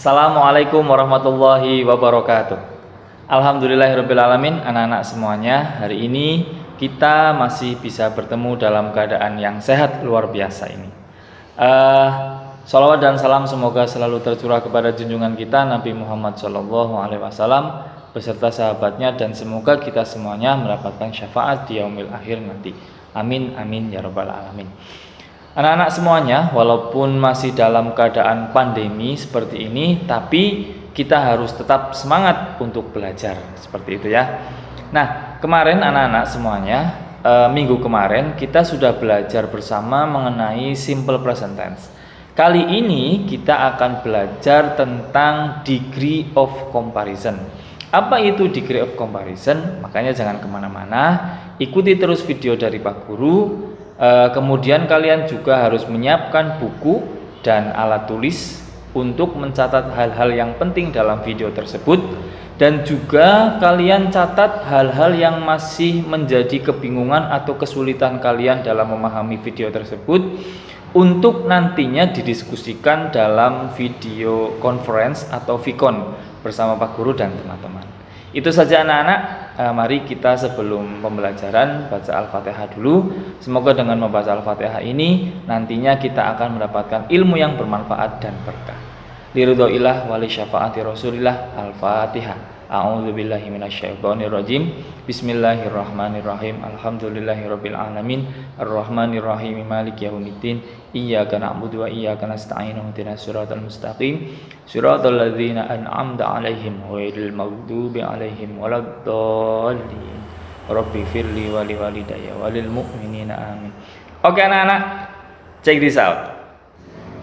Assalamualaikum warahmatullahi wabarakatuh. Alhamdulillahirrabbilalamin. Anak-anak semuanya, hari ini kita masih bisa bertemu dalam keadaan yang sehat luar biasa ini. Salawat dan salam semoga selalu tercurah kepada junjungan kita Nabi Muhammad SAW beserta sahabatnya, dan semoga kita semuanya mendapatkan syafaat di yaumil akhir nanti. Amin amin ya rabbal alamin. Anak-anak semuanya, walaupun masih dalam keadaan pandemi seperti ini, tapi kita harus tetap semangat untuk belajar, seperti itu ya. Nah, kemarin anak-anak semuanya, minggu kemarin kita sudah belajar bersama mengenai simple present tense. Kali ini kita akan belajar tentang degree of comparison. Apa itu degree of comparison? Makanya jangan kemana-mana, ikuti terus video dari Pak Guru. Kemudian kalian juga harus menyiapkan buku dan alat tulis untuk mencatat hal-hal yang penting dalam video tersebut, dan juga kalian catat hal-hal yang masih menjadi kebingungan atau kesulitan kalian dalam memahami video tersebut untuk nantinya didiskusikan dalam video conference atau Vicon bersama Pak Guru dan teman-teman. Itu saja anak-anak. Mari kita sebelum pembelajaran baca Al-Fatihah dulu. Semoga dengan membaca Al-Fatihah ini nantinya kita akan mendapatkan ilmu yang bermanfaat dan berkah. Liridhoillah wali syafaati Rasulillah. Al-Fatihah. A'udzubillahi minasyaitonirrajim. Bismillahirrahmanirrahim. Alhamdulillahirabbil alamin. Arrahmanirrahim. Maliki yaumiddin. Iyyaka na'budu wa iyyaka nasta'in. Ihdinas siratal mustaqim. Siratal ladzina an'amta 'alaihim ghairil maghdubi 'alaihim waladdallin. Rabbi firli wa liwalidayya walil mu'minina amin. Oke anak-anak, check this out.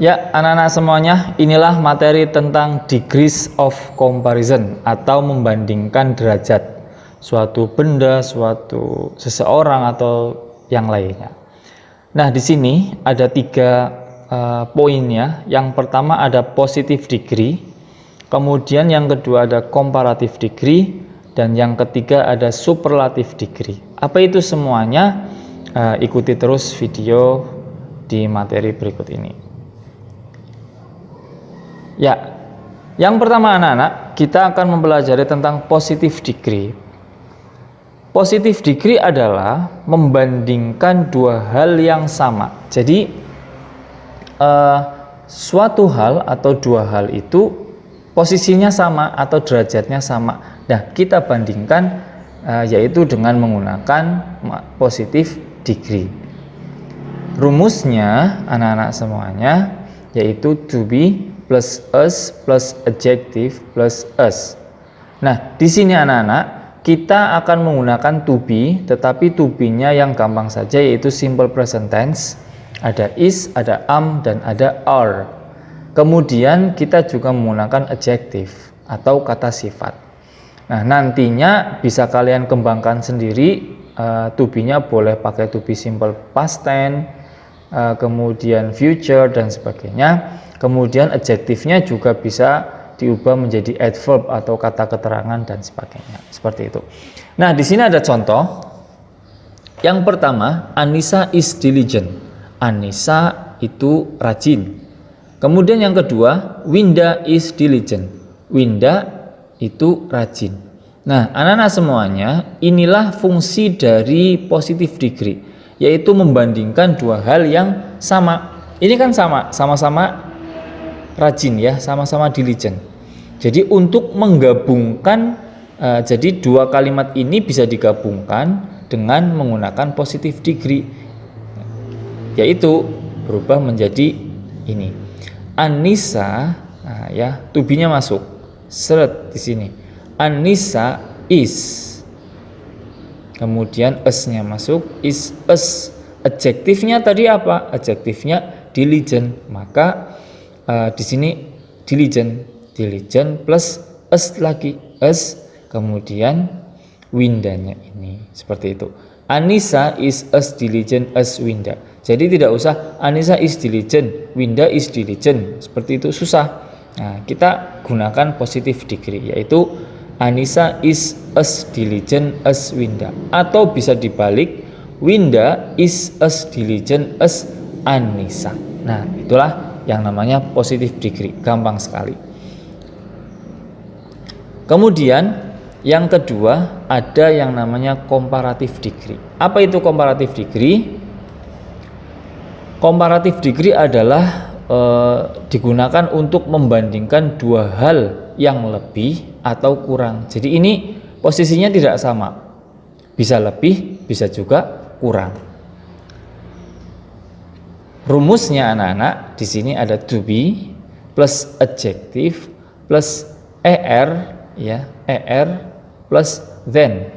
Ya anak-anak semuanya, inilah materi tentang degrees of comparison atau membandingkan derajat suatu benda, suatu seseorang atau yang lainnya. Nah di sini ada tiga poinnya. Yang pertama ada positive degree, kemudian yang kedua ada comparative degree, dan yang ketiga ada superlative degree. Apa itu semuanya? Ikuti terus video di materi berikut ini. Ya, yang pertama anak-anak, kita akan mempelajari tentang positive degree. Positive degree adalah membandingkan dua hal yang sama. Jadi suatu hal atau dua hal itu posisinya sama atau derajatnya sama. Nah, kita bandingkan yaitu dengan menggunakan positive degree. Rumusnya anak-anak semuanya yaitu to be plus us plus adjective plus us. Nah, di sini anak-anak kita akan menggunakan to be, tetapi to be-nya yang gampang saja yaitu simple present tense. Ada is, ada am, dan ada are. Kemudian kita juga menggunakan adjective atau kata sifat. Nah, nantinya bisa kalian kembangkan sendiri. To be-nya boleh pakai to be simple past tense, kemudian future dan sebagainya. Kemudian adjektifnya juga bisa diubah menjadi adverb atau kata keterangan dan sebagainya. Seperti itu. Nah, di sini ada contoh. Yang pertama, Anissa is diligent. Anissa itu rajin. Kemudian yang kedua, Winda is diligent. Winda itu rajin. Nah, anak-anak semuanya, inilah fungsi dari positive degree, yaitu membandingkan dua hal yang sama. Ini kan sama-sama rajin ya, sama-sama diligent. Jadi untuk menggabungkan, jadi dua kalimat ini bisa digabungkan dengan menggunakan positive degree, yaitu berubah menjadi ini. Anissa, ya, to be-nya masuk. Seret di sini. Anissa is. Kemudian us-nya masuk, is us. Adjektifnya tadi apa? Adjektifnya diligent. Maka di sini diligent plus us lagi, us, kemudian Windanya ini seperti itu. Anissa is as diligent as Winda. Jadi tidak usah Anissa is diligent, Winda is diligent, seperti itu susah. Nah, kita gunakan positive degree, yaitu Anissa is as diligent as Winda, atau bisa dibalik, Winda is as diligent as Anissa. Nah, itulah yang namanya positive degree, gampang sekali. Kemudian yang kedua ada yang namanya comparative degree. Apa itu comparative degree? Comparative degree adalah digunakan untuk membandingkan dua hal yang lebih atau kurang. Jadi ini posisinya tidak sama, bisa lebih, bisa juga kurang. Rumusnya anak-anak di sini ada to be plus adjective plus er, ya, er plus then.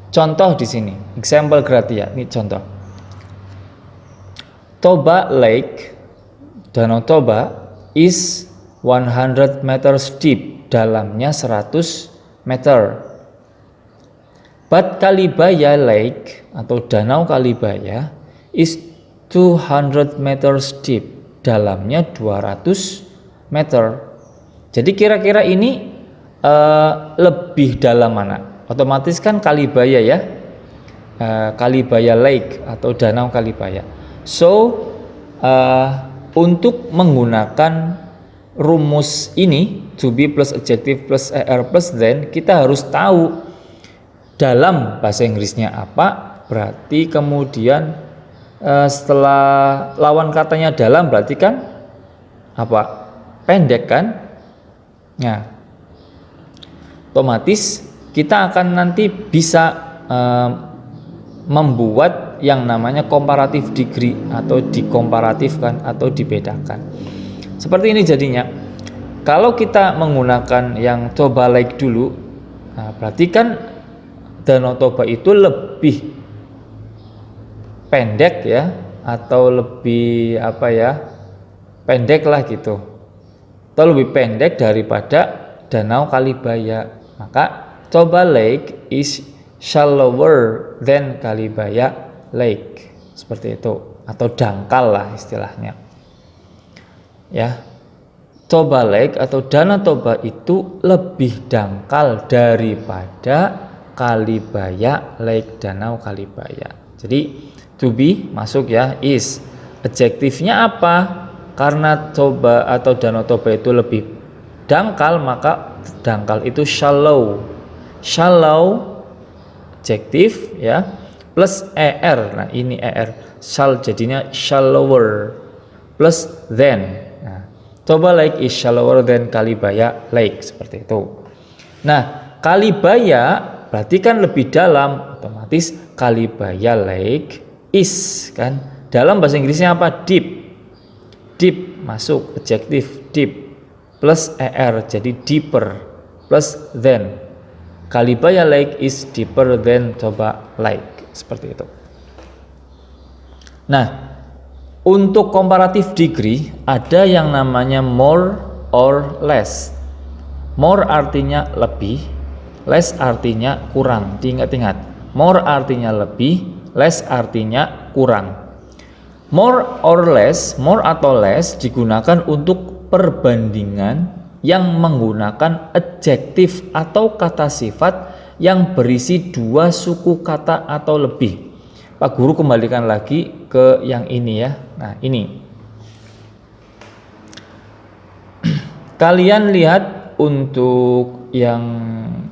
Contoh di sini, example gratia. Ini contoh. Toba Lake, Danau Toba is 100 meters deep, dalamnya 100 meter. But Kalibaya Lake atau Danau Kalibaya is 200 meters deep, dalamnya 200 meter. Jadi kira-kira ini lebih dalam mana? Otomatis kan Kalibaya ya, Kalibaya Lake atau Danau Kalibaya. So untuk menggunakan rumus ini to be plus adjective plus er plus then, kita harus tahu dalam bahasa Inggrisnya apa. Berarti kemudian setelah lawan katanya dalam berarti kan apa? Pendek kan? Nah, otomatis kita akan nanti bisa membuat yang namanya comparative degree atau dikomparatifkan atau dibedakan. Seperti ini jadinya. Kalau kita menggunakan yang Toba Lake dulu, nah berarti kan Danau Toba itu lebih pendek ya, atau lebih apa ya, pendek lah gitu, atau lebih pendek daripada Danau Kalibaya. Maka Toba Lake is shallower than Kalibaya Lake, seperti itu, atau dangkal lah istilahnya ya. Toba Lake atau Danau Toba itu lebih dangkal daripada Kalibaya Lake, Danau Kalibaya. Jadi to be masuk ya, is. Adjektifnya apa? Karena Toba atau Danau Toba itu lebih dangkal, maka dangkal itu shallow. Shallow adjektif ya, plus er. Nah ini er, shall jadinya shallower, plus then. Nah, Toba Lake is shallower than Kalibaya Lake, seperti itu. Nah, Kalibaya berarti kan lebih dalam, otomatis Kalibaya Lake is kan dalam bahasa Inggrisnya apa? Deep. Deep masuk adjektif deep plus er jadi deeper plus then. Kalibaya Lake is deeper than Toba Lake, seperti itu. Nah, untuk comparative degree ada yang namanya more or less. More artinya lebih, less artinya kurang. Diingat-ingat, more artinya lebih, less artinya kurang. More or less, more atau less digunakan untuk perbandingan yang menggunakan adjektif atau kata sifat yang berisi dua suku kata atau lebih. Pak Guru kembalikan lagi ke yang ini ya. Nah ini kalian lihat untuk yang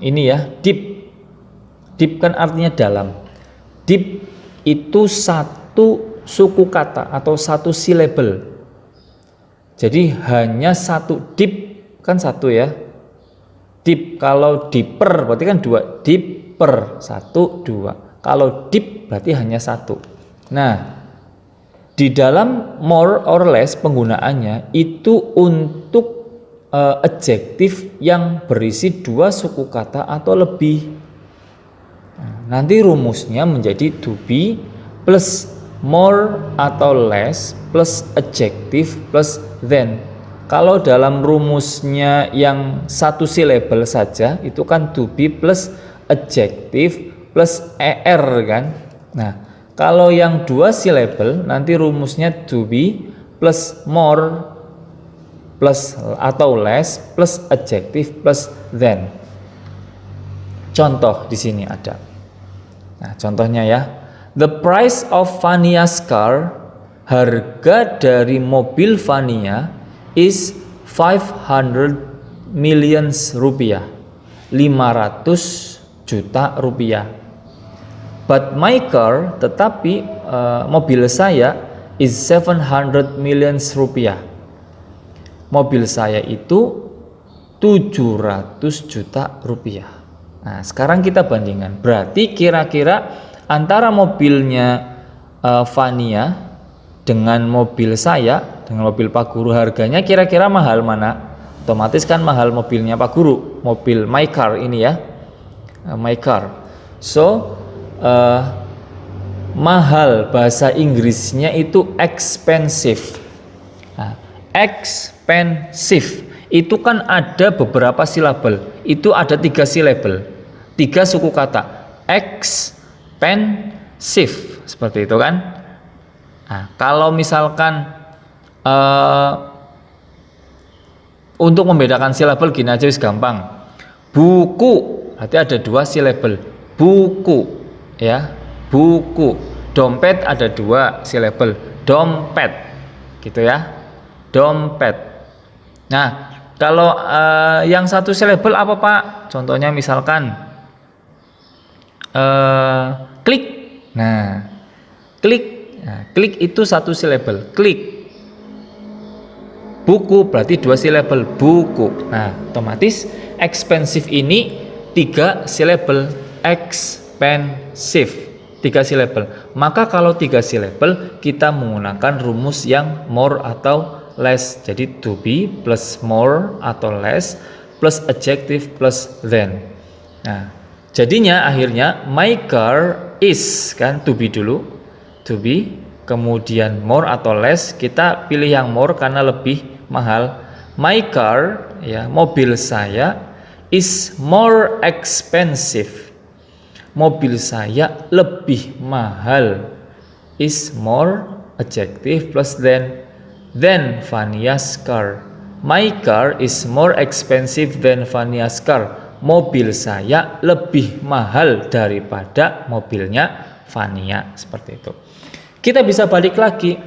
ini ya, deep. Deep kan artinya dalam. Deep itu satu suku kata atau satu syllable. Jadi hanya satu, deep kan satu ya, deep. Kalau deeper berarti kan dua, deeper satu dua. Kalau deep berarti hanya satu. Nah di dalam more or less penggunaannya itu untuk adjektif yang berisi dua suku kata atau lebih. Nah, nanti rumusnya menjadi to be plus more atau less plus adjective plus then. Kalau dalam rumusnya yang satu syllable saja itu kan to be plus adjective plus er kan. Nah, kalau yang dua syllable nanti rumusnya to be plus more plus atau less plus adjective plus then. Contoh di sini ada. Nah, contohnya ya. The price of Vania's car, harga dari mobil Vania is 500 million rupiah. 500 juta rupiah. But my car, tetapi mobil saya is 700 million rupiah. Mobil saya itu 700 juta rupiah. Nah, sekarang kita bandingkan. Berarti kira-kira antara mobilnya Fania dengan mobil saya, dengan mobil Pak Guru, harganya kira-kira mahal mana? Otomatis kan mahal mobilnya Pak Guru, mobil my car ini ya, my car. So mahal bahasa Inggrisnya itu expensive. Nah, expensive itu kan ada beberapa silabel, itu ada 3 silabel, 3 suku kata, expensive, seperti itu kan. Nah, kalau misalkan untuk membedakan silabel gini aja, wis gampang. Buku, berarti ada 2 silabel, buku ya, buku. Dompet ada 2 silabel, dompet, gitu ya, dompet. Nah, kalau yang 1 silabel apa Pak? Contohnya misalkan klik. Nah, klik. Nah, klik itu 1 silabel, klik. Buku berarti 2 silabel, buku. Nah, otomatis expensive ini 3 silabel, expensive, 3 silabel. Maka kalau 3 silabel kita menggunakan rumus yang more atau less. Jadi to be plus more atau less plus adjective plus than. Nah, jadinya akhirnya my car is, kan to be dulu, to be, kemudian more atau less, kita pilih yang more karena lebih mahal. My car ya, mobil saya is more expensive. Mobil saya lebih mahal. Is more adjective plus than Vania's car. My car is more expensive than Vania's car. Mobil saya lebih mahal daripada mobilnya Vania, seperti itu. Kita bisa balik lagi.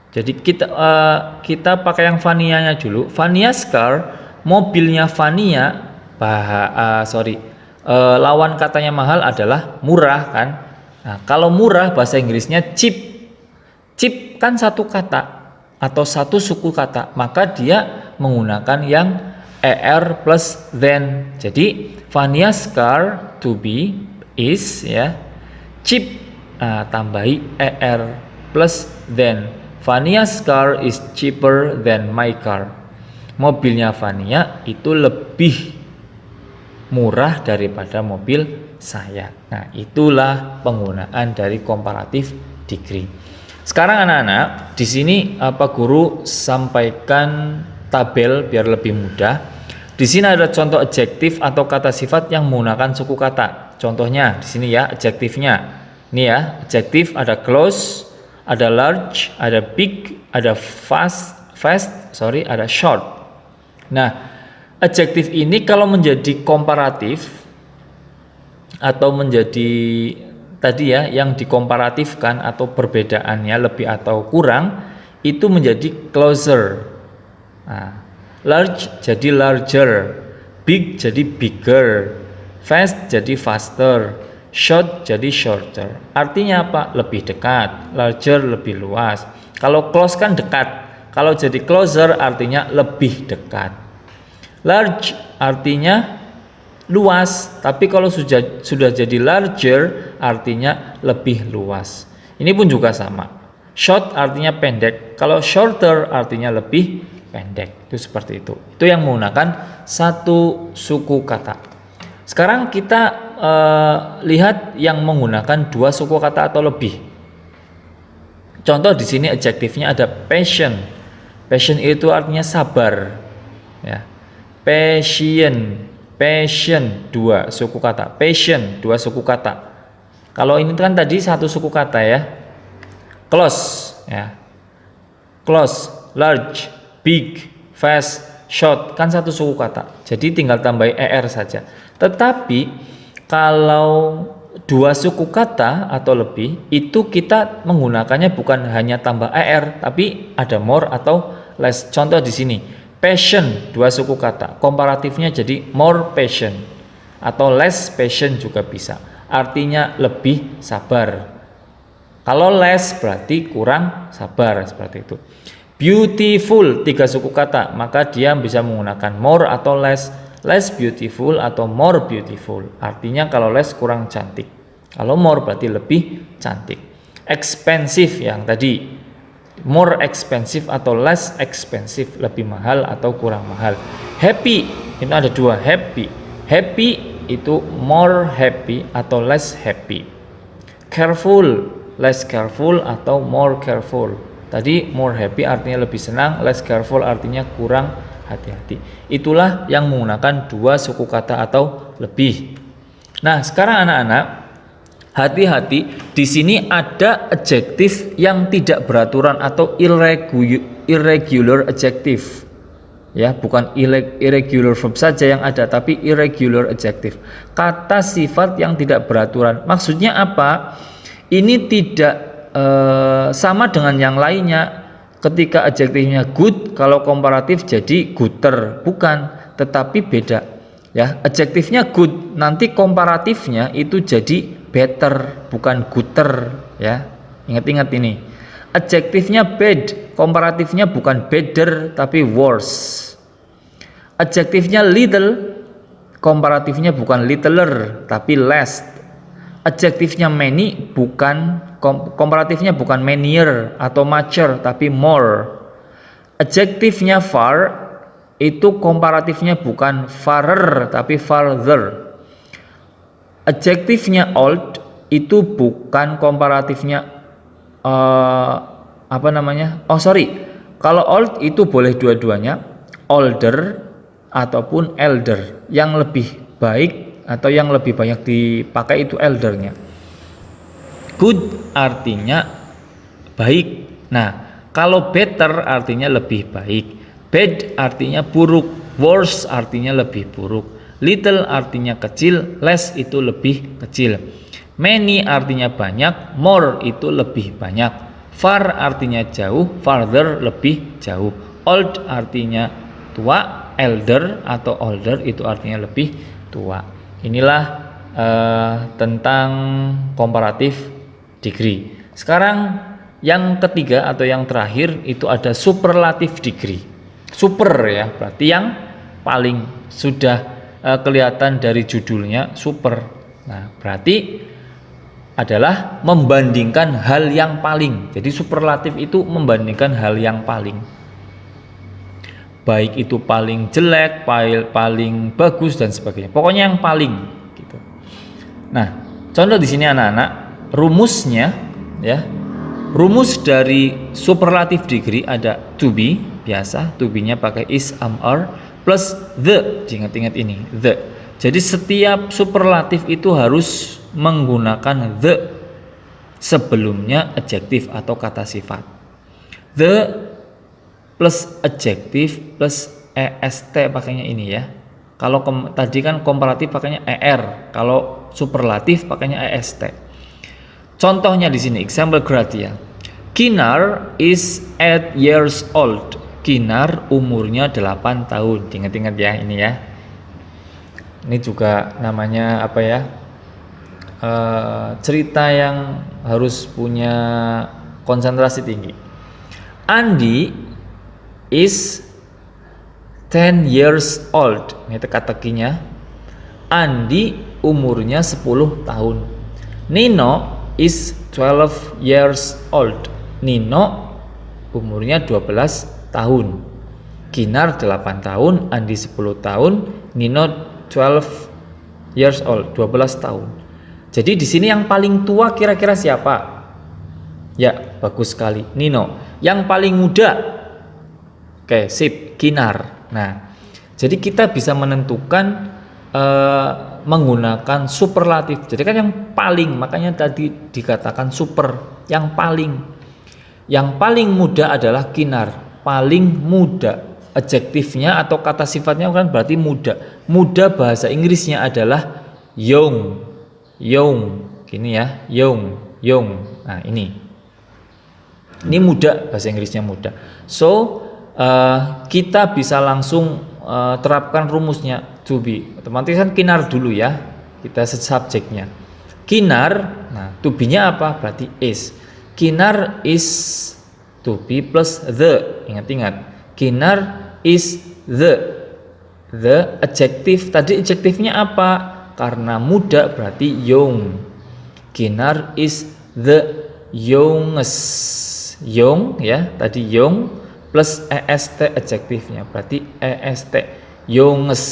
Jadi kita pakai yang Vania-nya dulu. Vania's car, mobilnya Vania, lawan katanya mahal adalah murah kan. Nah, kalau murah bahasa Inggrisnya cheap. Cheap kan 1 kata atau 1 suku kata, maka dia menggunakan yang er plus than. Jadi Vania's car to be is ya cheap, tambahi er plus than. Vania's car is cheaper than my car. Mobilnya Vania itu lebih murah daripada mobil saya. Nah, itulah penggunaan dari comparative degree. Sekarang anak-anak, di sini Pak Guru sampaikan tabel biar lebih mudah. Di sini ada contoh adjektif atau kata sifat yang menggunakan suku kata. Contohnya di sini ya, adjektifnya. Ini ya, adjektif ada close, ada large, ada big, ada ada short. Nah, adjektif ini kalau menjadi komparatif atau menjadi tadi ya yang dikomparatifkan atau perbedaannya lebih atau kurang, itu menjadi closer. Nah, large jadi larger, big jadi bigger, fast jadi faster, short jadi shorter. Artinya apa? Lebih dekat, larger lebih luas. Kalau close kan dekat, kalau jadi closer artinya lebih dekat. Large artinya luas, tapi kalau sudah jadi larger artinya lebih luas. Ini pun juga sama. Short artinya pendek, kalau shorter artinya lebih pendek. Itu seperti itu. Itu yang menggunakan 1 suku kata. Sekarang kita lihat yang menggunakan 2 suku kata atau lebih. Contoh di sini adjektifnya ada passion. Passion itu artinya sabar. Ya. Passion 2 suku kata. Passion 2 suku kata. Kalau ini kan tadi 1 suku kata ya. Close ya. Close, large, big, fast, short kan 1 suku kata. Jadi tinggal tambah er saja. Tetapi kalau 2 suku kata atau lebih itu kita menggunakannya bukan hanya tambah er tapi ada more atau less. Contoh di sini. Passion, dua suku kata. Komparatifnya jadi more patient atau less patient juga bisa. Artinya lebih sabar. Kalau less berarti kurang sabar, seperti itu. Beautiful, tiga suku kata, maka dia bisa menggunakan more atau less beautiful atau more beautiful. Artinya kalau less kurang cantik, kalau more berarti lebih cantik. Expensive yang tadi, more expensive atau less expensive, lebih mahal atau kurang mahal. Happy, itu ada dua, happy itu more happy atau less happy. Careful, less careful atau more careful. Tadi more happy artinya lebih senang, less careful artinya kurang hati-hati. Itulah yang menggunakan dua suku kata atau lebih. Nah, sekarang anak-anak, hati-hati, di sini ada adjektif yang tidak beraturan atau irregular adjective. Ya, bukan irregular verb saja yang ada, tapi irregular adjective. Kata sifat yang tidak beraturan. Maksudnya apa? Ini tidak sama dengan yang lainnya. Ketika adjektifnya good, kalau komparatif jadi gooder, bukan, tetapi beda. Ya, adjektifnya good, nanti komparatifnya itu jadi better, bukan gooder. Ya, ingat-ingat ini. Adjektifnya bad, komparatifnya bukan better, tapi worse. Adjektifnya little, komparatifnya bukan littler, tapi less. Adjektifnya many, komparatifnya bukan manier atau mucher, tapi more. Adjektifnya far, itu komparatifnya bukan farer, tapi farther. Adjektifnya old, itu bukan komparatifnya kalau old itu boleh dua-duanya, older ataupun elder. Yang lebih baik atau yang lebih banyak dipakai itu eldernya. Good artinya baik. Nah, kalau better artinya lebih baik. Bad artinya buruk. Worse artinya lebih buruk. Little artinya kecil. Less itu lebih kecil. Many artinya banyak. More itu lebih banyak. Far artinya jauh. Farther lebih jauh. Old artinya tua. Elder atau older itu artinya lebih tua. Inilah tentang komparatif degree. Sekarang yang ketiga atau yang terakhir itu ada superlative degree. Super ya, berarti yang paling, sudah kelihatan dari judulnya super. Nah, berarti adalah membandingkan hal yang paling. Jadi superlatif itu membandingkan hal yang paling. Baik itu paling jelek, paling bagus dan sebagainya. Pokoknya yang paling gitu. Nah, contoh di sini anak-anak, rumusnya ya. Rumus dari superlative degree ada to be, biasa, to be-nya pakai is, am, are plus the. Ingat-ingat ini, the. Jadi setiap superlatif itu harus menggunakan the sebelumnya adjektif atau kata sifat. The plus adjektif plus est pakainya ini ya. Kalau tadi kan komparatif pakainya er, kalau superlatif pakainya est. Contohnya di sini example gratia. Kinar is 8 years old. Kinar umurnya 8 tahun. Ingat-ingat ya ini ya. Ini juga namanya apa ya? Cerita yang harus punya konsentrasi tinggi. Andi is 10 years old. Ini teka-tekinya. Andi umurnya 10 tahun. Nino is 12 years old. Nino umurnya 12 tahun. Kinar 8 tahun, Andi 10 tahun, Nino 12 years old, 12 tahun. Jadi di sini yang paling tua kira-kira siapa? Ya, bagus sekali, Nino. Yang paling muda, oke, sip, Kinar. Nah, jadi kita bisa menentukan menggunakan superlatif. Jadi kan yang paling, makanya tadi dikatakan super, yang paling. Yang paling muda adalah Kinar, paling muda. Adjektifnya atau kata sifatnya kan berarti muda. Muda bahasa Inggrisnya adalah young. Young, gini ya, young. Nah, ini muda, bahasa Inggrisnya muda. So kita bisa langsung terapkan rumusnya to be. Otomatis kan kinar dulu ya, kita subjeknya. Kinar, nah to be-nya apa? Berarti is. Kinar is to be plus the. Ingat-ingat. Kinar is the adjective. Tadi adjektifnya apa? Karena muda berarti young. Kinar is the youngest. Young ya, tadi young plus est adjektifnya berarti est, youngest.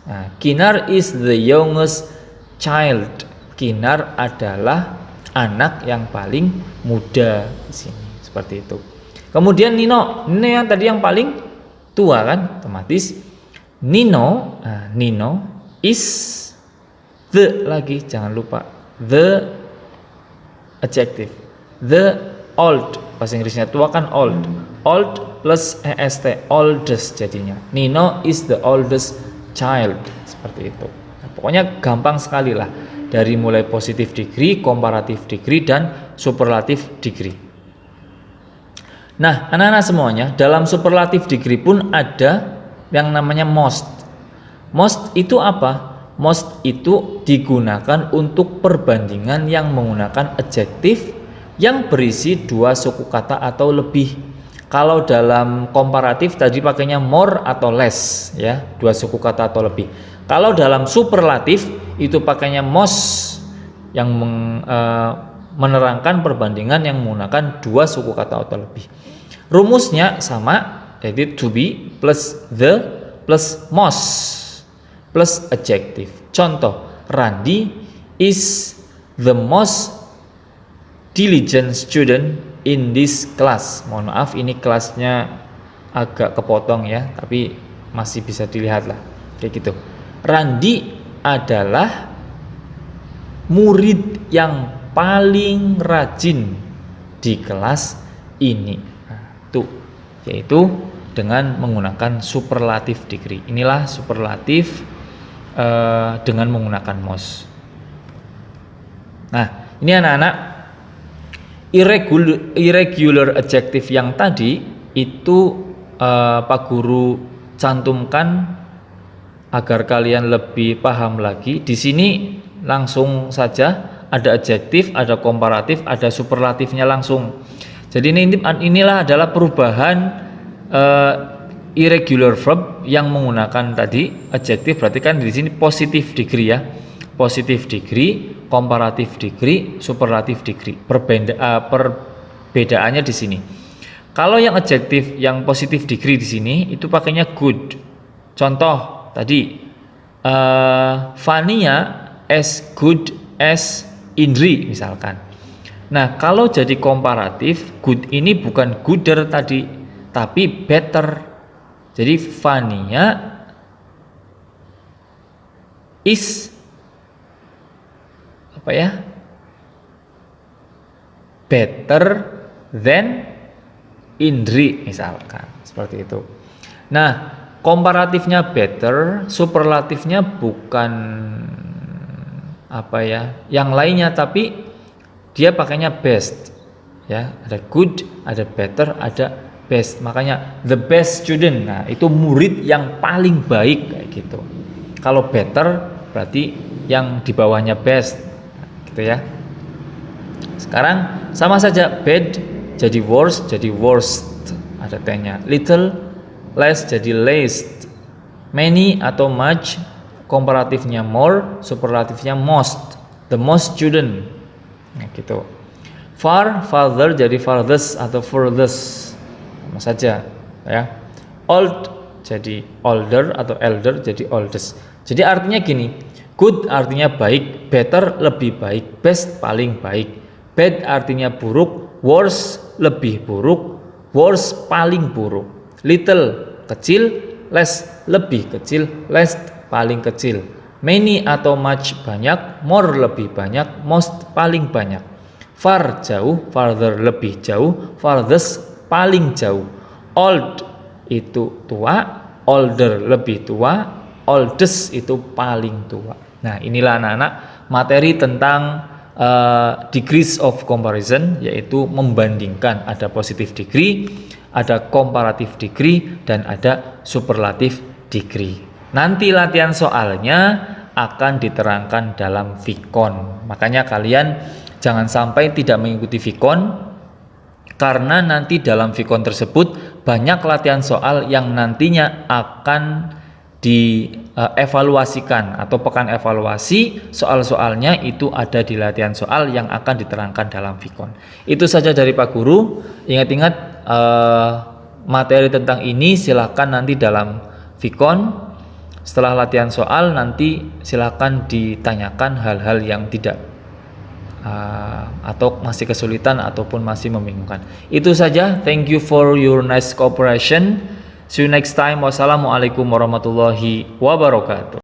Nah, Kinar is the youngest child. Kinar adalah anak yang paling muda di sini, seperti itu. Kemudian Nino yang tadi yang paling tua kan, otomatis Nino is the lagi, jangan lupa the adjective. The old, bahasa Inggrisnya tua kan old plus est, oldest jadinya. Nino is the oldest child, seperti itu. Nah, pokoknya gampang sekali lah, dari mulai positive degree, comparative degree, dan superlative degree. Nah, anak-anak semuanya, dalam superlative degree pun ada yang namanya most. Most itu apa? Most itu digunakan untuk perbandingan yang menggunakan adjektif yang berisi dua suku kata atau lebih. Kalau dalam komparatif tadi pakainya more atau less ya, dua suku kata atau lebih. Kalau dalam superlatif itu pakainya most yang menerangkan perbandingan yang menggunakan dua suku kata atau lebih. Rumusnya sama, yaitu to be plus the plus most plus adjective. Contoh, Randi is the most diligent student in this class. Mohon maaf, ini kelasnya agak kepotong ya, tapi masih bisa dilihat lah, kayak gitu. Randi adalah murid yang paling rajin di kelas ini. Nah, tuh, yaitu dengan menggunakan superlative degree. Inilah superlatif dengan menggunakan most. Nah, ini anak-anak, irregular adjective yang tadi itu Pak Guru cantumkan agar kalian lebih paham lagi. Di sini langsung saja ada adjektif, ada komparatif, ada superlatifnya langsung. Jadi inilah adalah perubahan irregular verb yang menggunakan tadi adjektif, berarti kan di sini positive degree ya. Positive degree, comparative degree, superlative degree. Perbedaannya di sini. Kalau yang adjektif yang positive degree di sini itu pakainya good. Contoh tadi Fania as good as Indri misalkan. Nah, kalau jadi komparatif, good ini bukan gooder tadi, tapi better. Jadi Fania is apa ya? Better than Indri misalkan, seperti itu. Nah, komparatifnya better, superlatifnya bukan apa ya, yang lainnya, tapi dia pakainya best ya. Ada good, ada better, ada best. Makanya the best student, nah itu murid yang paling baik kayak gitu. Kalau better berarti yang di bawahnya best, gitu ya. Sekarang sama saja, bad jadi worse, jadi worst, ada T-nya. Little, less jadi least. Many atau much, komparatifnya more, superlatifnya most. The most student, nah, gitu. Far, farther jadi farthest atau furthest, sama saja ya. Old jadi older atau elder jadi oldest. Jadi artinya gini, good artinya baik, better lebih baik, best paling baik. Bad artinya buruk, worse lebih buruk, worse paling buruk. Little kecil, less lebih kecil, least paling kecil. Many atau much banyak, more lebih banyak, most paling banyak. Far jauh, farther lebih jauh, farthest paling jauh. Old itu tua, older lebih tua, oldest itu paling tua. Nah, inilah anak-anak materi tentang degrees of comparison, yaitu membandingkan. Ada positive degree, ada comparative degree, dan ada superlative degree. Nanti latihan soalnya akan diterangkan dalam Vicon. Makanya kalian jangan sampai tidak mengikuti Vicon, karena nanti dalam Vicon tersebut banyak latihan soal yang nantinya akan dievaluasikan atau pekan evaluasi soal-soalnya itu ada di latihan soal yang akan diterangkan dalam Vicon. Itu saja dari Pak Guru. Ingat-ingat materi tentang ini silahkan nanti dalam Vicon. Setelah latihan soal nanti silahkan ditanyakan hal-hal yang tidak atau masih kesulitan ataupun masih membingungkan. Itu saja. Thank you for your nice cooperation. See you next time. Wassalamualaikum warahmatullahi wabarakatuh.